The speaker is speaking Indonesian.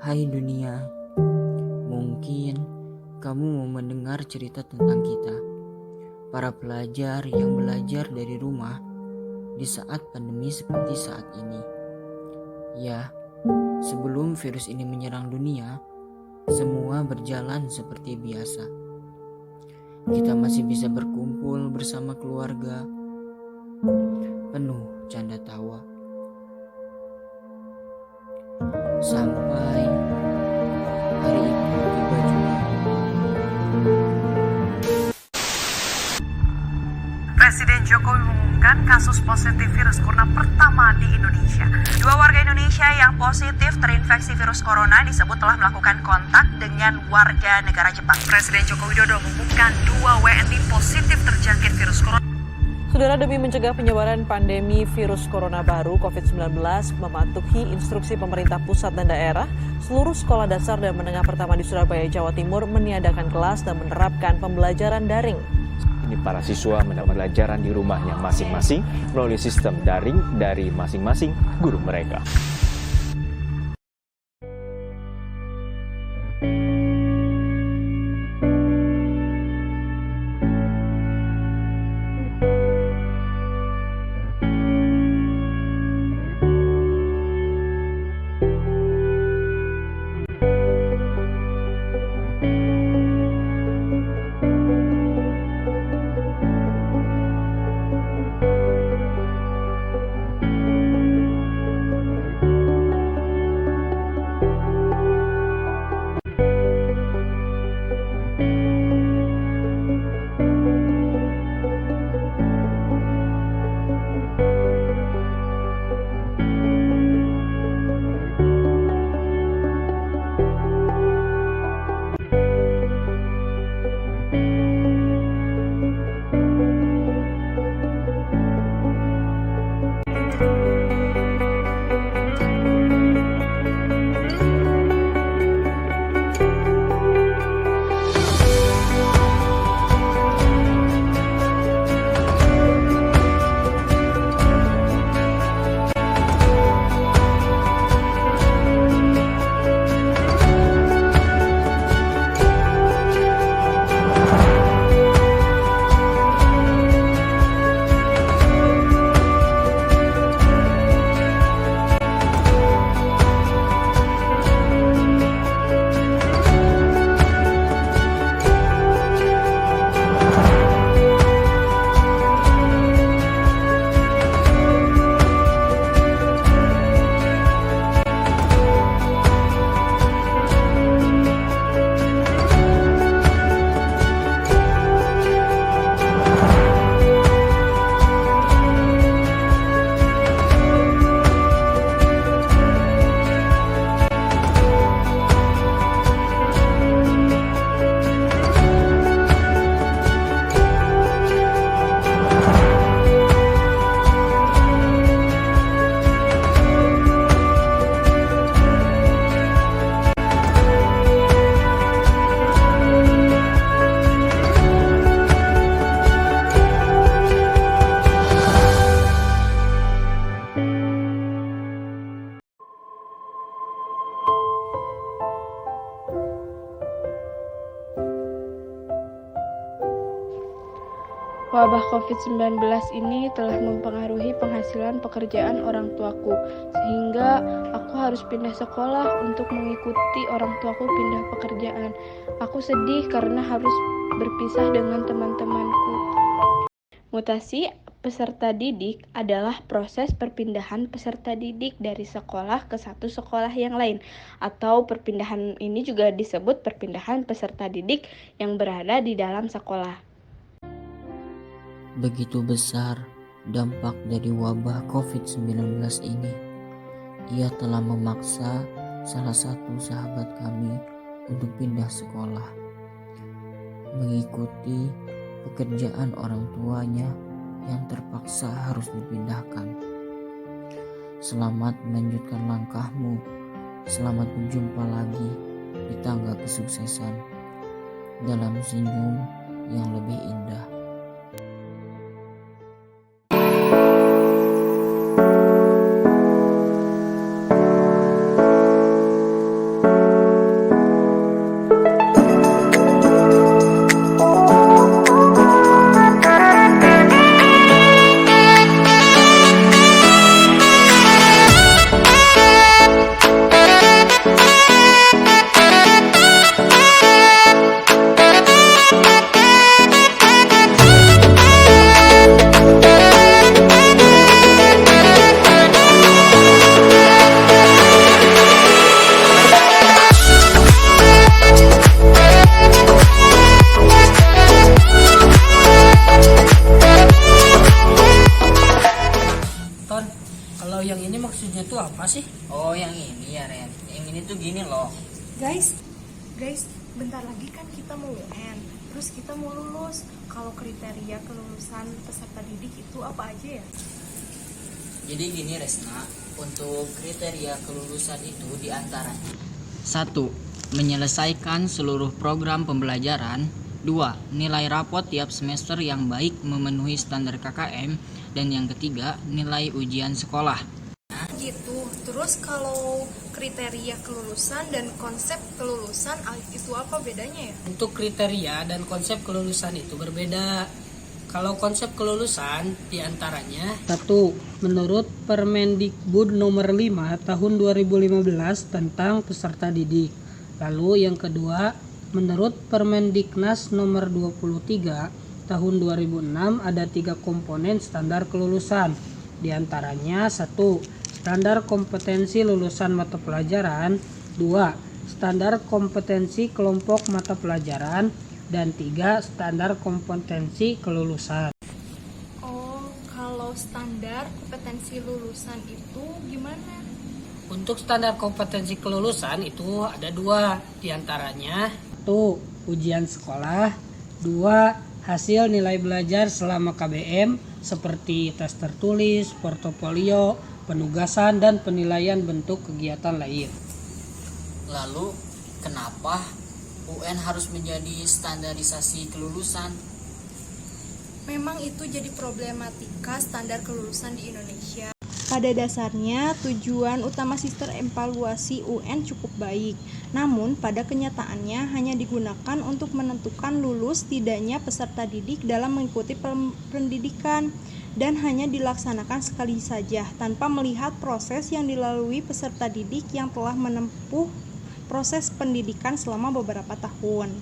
Hai dunia, mungkin kamu mau mendengar cerita tentang kita, para pelajar yang belajar dari rumah di saat pandemi seperti saat ini. Ya, sebelum virus ini menyerang dunia, semua berjalan seperti biasa. Kita masih bisa berkumpul bersama keluarga, penuh canda tawa. Sampai hari itu tiba juga. Presiden Jokowi mengumumkan kasus positif virus corona pertama di Indonesia. 2 warga Indonesia yang positif terinfeksi virus corona disebut telah melakukan kontak dengan warga negara Jepang. Presiden Joko Widodo mengumumkan 2 WNI positif terjangkit virus corona. Saudara, demi mencegah penyebaran pandemi virus corona baru COVID-19, mematuhi instruksi pemerintah pusat dan daerah, seluruh sekolah dasar dan menengah pertama di Surabaya, Jawa Timur meniadakan kelas dan menerapkan pembelajaran daring. Ini para siswa mendapat pelajaran di rumahnya masing-masing melalui sistem daring dari masing-masing guru mereka. Wabah COVID-19 ini telah mempengaruhi penghasilan pekerjaan orang tuaku, sehingga aku harus pindah sekolah untuk mengikuti orang tuaku pindah pekerjaan. Aku sedih karena harus berpisah dengan teman-temanku. Mutasi peserta didik adalah proses perpindahan peserta didik dari sekolah ke satu sekolah yang lain, atau perpindahan ini juga disebut perpindahan peserta didik yang berada di dalam sekolah. Begitu besar dampak dari wabah COVID-19 ini. Ia telah memaksa salah satu sahabat kami untuk pindah sekolah, mengikuti pekerjaan orang tuanya yang terpaksa harus dipindahkan. Selamat melanjutkan langkahmu. Selamat berjumpa lagi di tangga kesuksesan dalam senyum yang lebih indah. gini loh. Guys, bentar lagi kan kita mau UN, terus kita mau lulus. Kalau kriteria kelulusan peserta didik itu apa aja ya? Jadi gini Resna, untuk kriteria kelulusan itu diantaranya 1. Menyelesaikan seluruh program pembelajaran. 2. Nilai rapot tiap semester yang baik memenuhi standar KKM. Dan yang ketiga, nilai ujian sekolah. Gitu. Terus kalau kriteria kelulusan dan konsep kelulusan itu apa bedanya ya? Untuk kriteria dan konsep kelulusan itu berbeda. Kalau konsep kelulusan diantaranya 1. Menurut Permendikbud nomor 5 tahun 2015 tentang peserta didik. Lalu yang kedua, menurut Permendiknas nomor 23 tahun 2006 ada 3 komponen standar kelulusan. Di antaranya 1. Standar kompetensi lulusan mata pelajaran. 2. Standar kompetensi kelompok mata pelajaran. Dan 3. Standar kompetensi kelulusan. Oh, kalau standar kompetensi lulusan itu gimana? untuk standar kompetensi kelulusan itu ada 2, diantaranya 1. Ujian sekolah. 2. Hasil nilai belajar selama KBM seperti tes tertulis, portofolio, penugasan, dan penilaian bentuk kegiatan lain. Lalu, kenapa UN harus menjadi standarisasi kelulusan? Memang itu jadi problematika standar kelulusan di Indonesia. Pada dasarnya, tujuan utama sistem evaluasi UN cukup baik. Namun, pada kenyataannya hanya digunakan untuk menentukan lulus tidaknya peserta didik dalam mengikuti pendidikan dan hanya dilaksanakan sekali saja tanpa melihat proses yang dilalui peserta didik yang telah menempuh proses pendidikan selama beberapa tahun.